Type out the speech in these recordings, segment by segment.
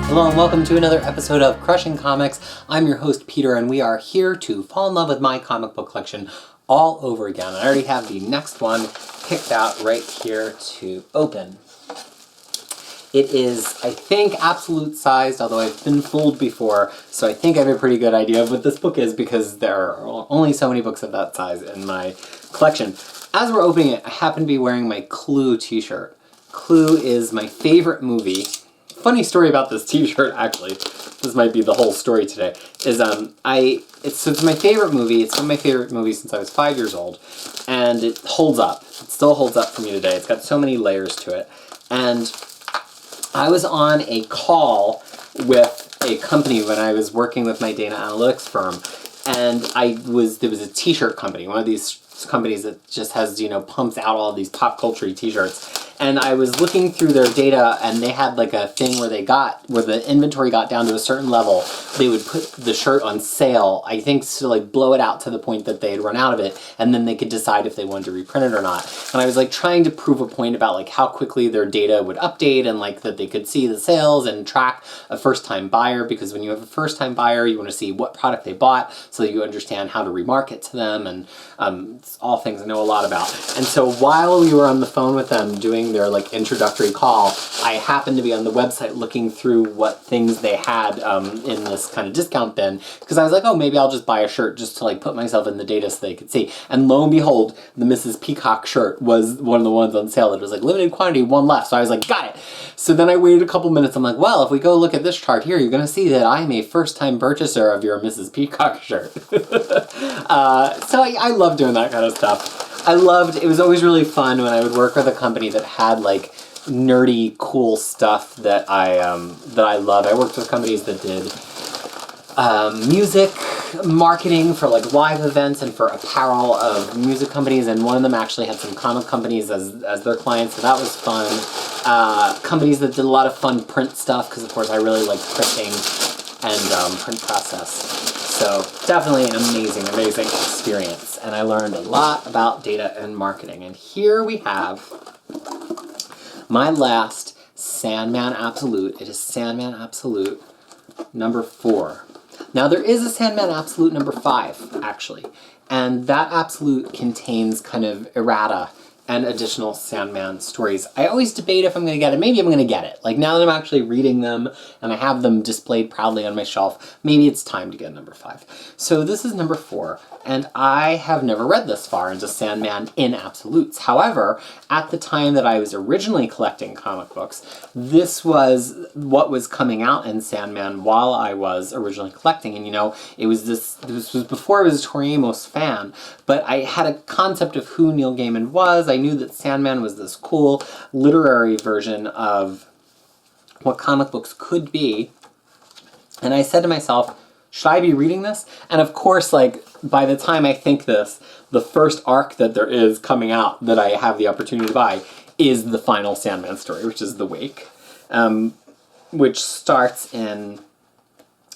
Hello and welcome to another episode of Crushing Comics. I'm your host Peter and we are here to fall in love with my comic book collection all over again. I already have the next one picked out right here to open. It is, I think, absolute sized, although I've been fooled before, so I think I have a pretty good idea of what this book is because there are only so many books of that size in my collection. As we're opening it, I happen to be wearing my Clue t-shirt. Clue is my favorite movie. Funny story about this t-shirt, actually. This might be the whole story today. Is it's my favorite movie. It's been my favorite movie since I was 5 years old, and it holds up. It still holds up for me today. It's got so many layers to it, and I was on a call with a company when I was working with my data analytics firm, and there was a t-shirt company, one of these companies that just has, pumps out all these pop culture t-shirts. And I was looking through their data, and they had like a thing where where the inventory got down to a certain level, they would put the shirt on sale, I think to like blow it out to the point that they had run out of it, and then they could decide if they wanted to reprint it or not. And I was like trying to prove a point about like how quickly their data would update and like that they could see the sales and track a first-time buyer, because when you have a first-time buyer, you want to see what product they bought so that you understand how to remarket to them, and it's all things I know a lot about. And so while we were on the phone with them doing their like introductory call, I happened to be on the website looking through what things they had in this kind of discount bin, because I was like, oh, maybe I'll just buy a shirt just to like put myself in the data so they could see. And lo and behold, the Mrs. Peacock shirt was one of the ones on sale that was like limited quantity, one left. So I was like, got it. So then I waited a couple minutes. I'm like, well, if we go look at this chart here, you're going to see that I'm a first-time purchaser of your Mrs. Peacock shirt. So I love doing that kind of stuff. It was always really fun when I would work with a company that had like nerdy, cool stuff that I love. I worked with companies that did music marketing for like live events and for apparel of music companies, and one of them actually had some comic companies as their clients, so that was fun. Companies that did a lot of fun print stuff, because of course I really like printing and print process. So definitely an amazing, amazing experience, and I learned a lot about data and marketing. And here we have my last Sandman Absolute. It is Sandman Absolute number 4. Now there is a Sandman Absolute number 5, actually, and that Absolute contains kind of errata and additional Sandman stories. I always debate if I'm going to get it. Maybe I'm going to get it. Like now that I'm actually reading them and I have them displayed proudly on my shelf, maybe it's time to get number 5. So this is number 4, and I have never read this far into Sandman in absolutes. However, at the time that I was originally collecting comic books, this was what was coming out in Sandman while I was originally collecting. And this was before I was a Tori Amos fan, but I had a concept of who Neil Gaiman was. I knew that Sandman was this cool literary version of what comic books could be. And I said to myself, should I be reading this? And of course, like, by the time I think this, the first arc that there is coming out that I have the opportunity to buy is the final Sandman story, which is The Wake, which starts in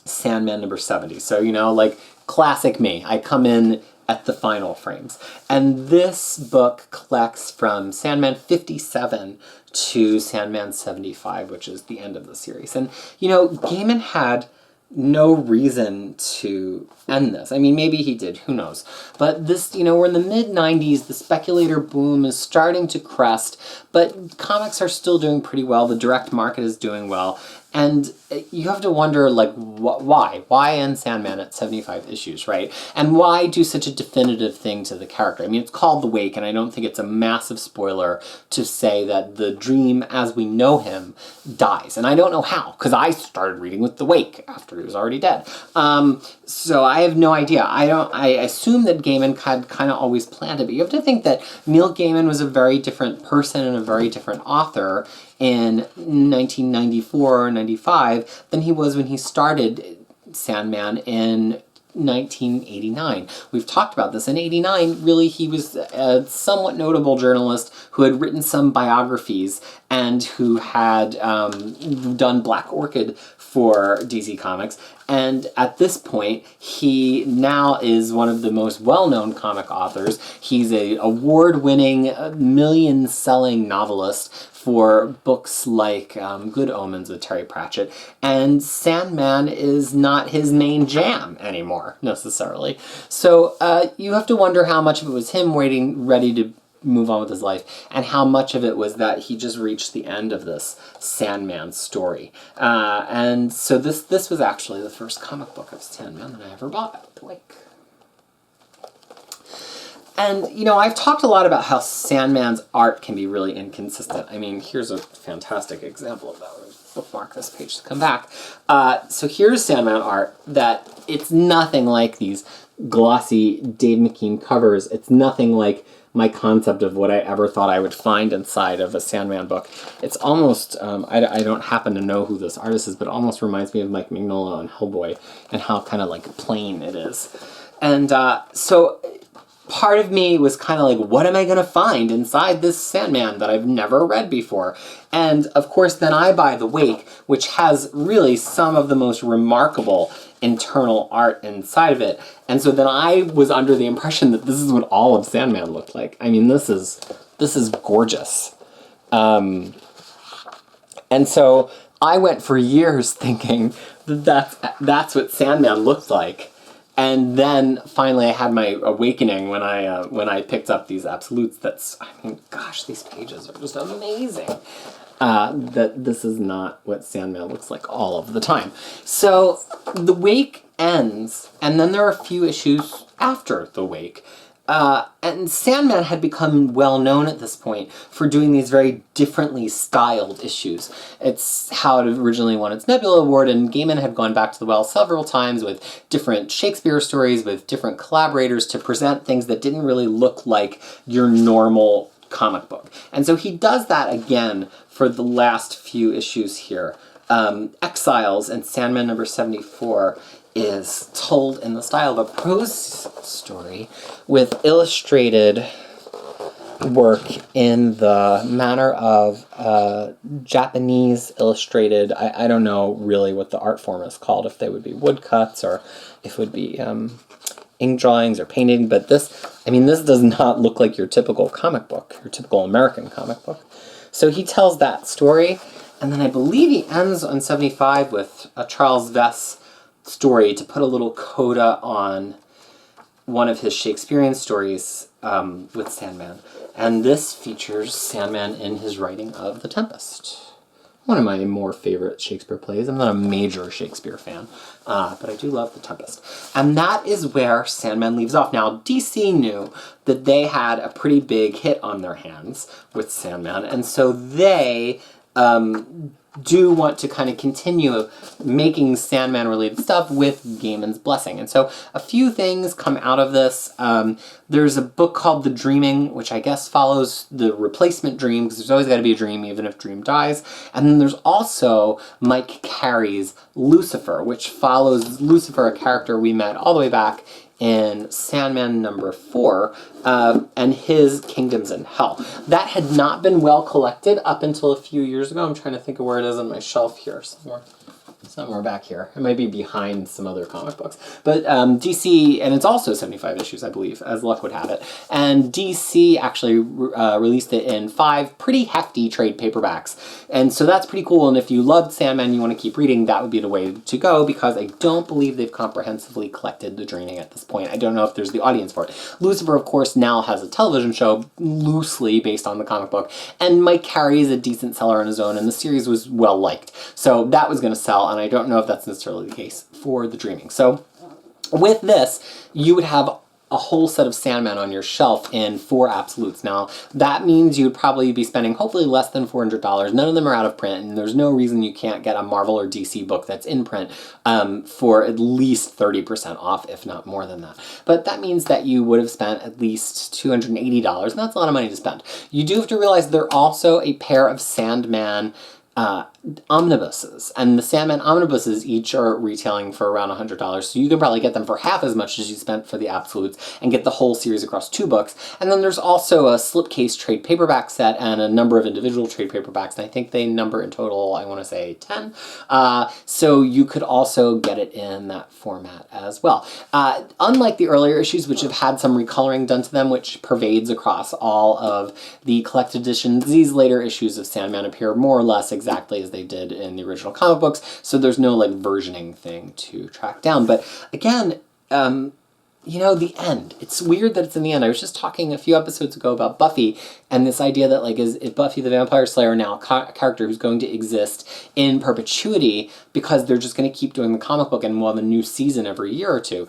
Sandman number 70. So, like, classic me. I come in at the final frames. And this book collects from Sandman 57 to Sandman 75, which is the end of the series. And, Gaiman had no reason to end this. I mean, maybe he did, who knows. But this, we're in the mid-90s, the speculator boom is starting to crest, but comics are still doing pretty well, the direct market is doing well, and you have to wonder, like, why? Why end Sandman at 75 issues, right? And why do such a definitive thing to the character? I mean, it's called The Wake, and I don't think it's a massive spoiler to say that the dream as we know him dies. And I don't know how, because I started reading with The Wake after he was already dead. So I have no idea. I assume that Gaiman had kind of always planned it, but you have to think that Neil Gaiman was a very different person and a very different author in 1994 or 95 than he was when he started Sandman in 1989. We've talked about this. In 89, really, he was a somewhat notable journalist who had written some biographies and who had done Black Orchid for DC Comics. And at this point, he now is one of the most well-known comic authors. He's a award-winning, million-selling novelist for books like Good Omens with Terry Pratchett, and Sandman is not his main jam anymore, necessarily. So you have to wonder how much of it was him ready to move on with his life, and how much of it was that he just reached the end of this Sandman story. And so this was actually the first comic book of Sandman that I ever bought at the Wake. And, you know, I've talked a lot about how Sandman's art can be really inconsistent. I mean, here's a fantastic example of that. I'll bookmark this page to come back. So here's Sandman art that it's nothing like these glossy Dave McKean covers. It's nothing like my concept of what I ever thought I would find inside of a Sandman book. It's almost, I don't happen to know who this artist is, but it almost reminds me of Mike Mignola on Hellboy and how kind of like plain it is. And so part of me was kind of like, what am I going to find inside this Sandman that I've never read before? And of course, then I buy The Wake, which has really some of the most remarkable internal art inside of it. And so then I was under the impression that this is what all of Sandman looked like. I mean, this is gorgeous. And so I went for years thinking that that's what Sandman looked like. And then finally I had my awakening when I picked up these absolutes. I mean, gosh, these pages are just amazing. That this is not what Sandman looks like all of the time. So The Wake ends, and then there are a few issues after The Wake. And Sandman had become well known at this point for doing these very differently styled issues. It's how it originally won its Nebula Award, and Gaiman had gone back to the well several times with different Shakespeare stories, with different collaborators to present things that didn't really look like your normal comic book. And so he does that again for the last few issues here. Exiles and Sandman number 74 is told in the style of a prose story with illustrated work in the manner of Japanese illustrated. I don't know really what the art form is called, if they would be woodcuts or if it would be ink drawings or painting, but this does not look like your typical comic book, your typical American comic book. So he tells that story, and then I believe he ends on 75 with a Charles Vess story to put a little coda on one of his Shakespearean stories with Sandman. And this features Sandman in his writing of The Tempest. One of my more favorite Shakespeare plays. I'm not a major Shakespeare fan, but I do love The Tempest. And that is where Sandman leaves off. Now, DC knew that they had a pretty big hit on their hands with Sandman, and so they do want to kind of continue making Sandman-related stuff with Gaiman's blessing. And so a few things come out of this. There's a book called The Dreaming, which I guess follows the replacement Dream, because there's always got to be a dream, even if Dream dies. And then there's also Mike Carey's Lucifer, which follows Lucifer, a character we met all the way back in Sandman number 4, and his Kingdoms in Hell. That had not been well collected up until a few years ago. I'm trying to think of where it is on my shelf here somewhere back here. It might be behind some other comic books. But DC, and it's also 75 issues, I believe, as luck would have it. And DC actually released it in 5 pretty hefty trade paperbacks. And so that's pretty cool. And if you loved Sandman and you want to keep reading, that would be the way to go, because I don't believe they've comprehensively collected The Dreaming at this point. I don't know if there's the audience for it. Lucifer, of course, now has a television show loosely based on the comic book. And Mike Carey is a decent seller on his own, and the series was well liked. So that was going to sell, and I don't know if that's necessarily the case for The Dreaming. So with this, you would have a whole set of Sandman on your shelf in 4 absolutes. Now, that means you'd probably be spending hopefully less than $400. None of them are out of print, and there's no reason you can't get a Marvel or DC book that's in print for at least 30% off, if not more than that. But that means that you would have spent at least $280, and that's a lot of money to spend. You do have to realize there are also a pair of Sandman omnibuses, and the Sandman omnibuses each are retailing for around $100, so you can probably get them for half as much as you spent for the Absolutes and get the whole series across 2 books. And then there's also a slipcase trade paperback set and a number of individual trade paperbacks, and I think they number in total, I want to say 10. So you could also get it in that format as well. Unlike the earlier issues, which have had some recoloring done to them, which pervades across all of the collected editions, these later issues of Sandman appear more or less exactly as they did in the original comic books, so there's no like versioning thing to track down. But again, you know, the end. It's weird that it's in the end. I was just talking a few episodes ago about Buffy and this idea that, like, is Buffy the Vampire Slayer now a character who's going to exist in perpetuity because they're just going to keep doing the comic book and we'll have a new season every year or two.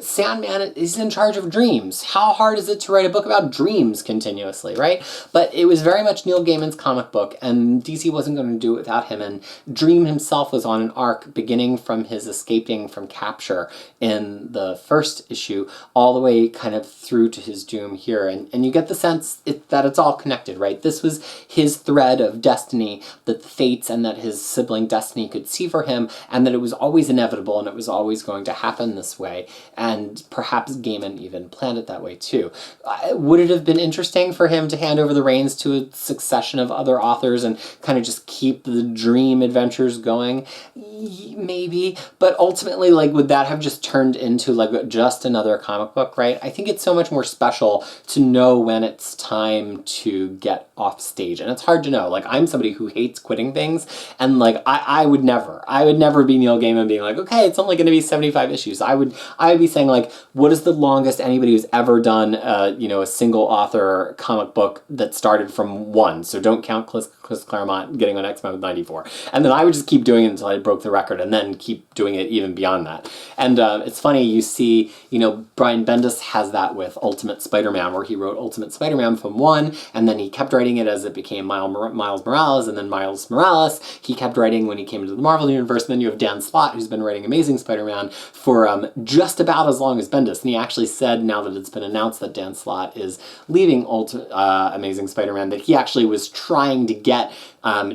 Sandman is in charge of dreams. How hard is it to write a book about dreams continuously, right? But it was very much Neil Gaiman's comic book, and DC wasn't going to do it without him, and Dream himself was on an arc beginning from his escaping from capture in the first issue all the way kind of through to his doom here, and you get the sense that it's all connected, right? This was his thread of destiny, that the fates and that his sibling Destiny could see for him, and that it was always inevitable and it was always going to happen this way, and perhaps Gaiman even planned it that way too. Would it have been interesting for him to hand over the reins to a succession of other authors and kind of just keep the dream adventures going? Maybe, but ultimately, like, would that have just turned into like just another comic book, right? I think it's so much more special to know when it's time to get off stage, and it's hard to know. Like, I'm somebody who hates quitting things, and like I would never be Neil Gaiman being like, okay, it's only going to be 75 issues. I would be saying, like, what is the longest anybody who's ever done you know, a single author comic book that started from 1, so don't count Chris Claremont getting on X-Men with 94, and then I would just keep doing it until I broke the record, and then keep doing it even beyond that. And it's funny, you see, you know, Brian Bendis has that with Ultimate Spider-Man, where he wrote Ultimate Spider-Man from 1, and then he kept writing it as it became Miles Morales, and then Miles Morales he kept writing when he came into the Marvel Universe, and then you have Dan Slott, who's been writing Amazing Spider-Man for just about as long as Bendis, and he actually said, now that it's been announced that Dan Slott is leaving Amazing Spider-Man, that he actually was trying to get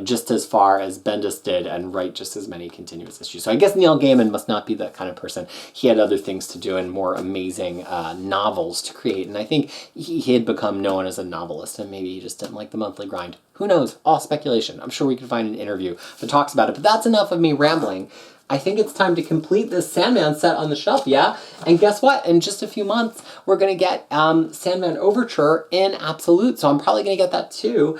just as far as Bendis did and write just as many continuous issues. So I guess Neil Gaiman must not be that kind of person. He had other things to do and more amazing novels to create, and I think he had become known as a novelist, and maybe he just didn't like the monthly grind. Who knows? All speculation. I'm sure we can find an interview that talks about it, but that's enough of me rambling. I think it's time to complete this Sandman set on the shelf, yeah? And guess what? In just a few months, we're going to get Sandman Overture in Absolute, so I'm probably going to get that too.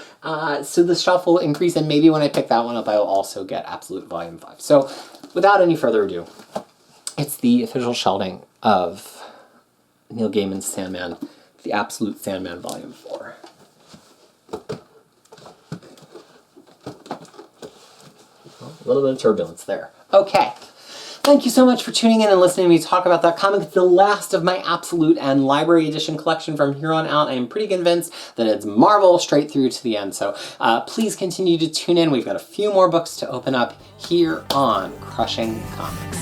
So the shelf will increase, and maybe when I pick that one up, I will also get Absolute Volume 5. So without any further ado, it's the official shelving of Neil Gaiman's Sandman, the Absolute Sandman Volume 4. A little bit of turbulence there. Okay. Thank you so much for tuning in and listening to me talk about that comic. It's the last of my Absolute and Library Edition collection. From here on out, I am pretty convinced that it's Marvel straight through to the end. So please continue to tune in. We've got a few more books to open up here on Crushing Comics.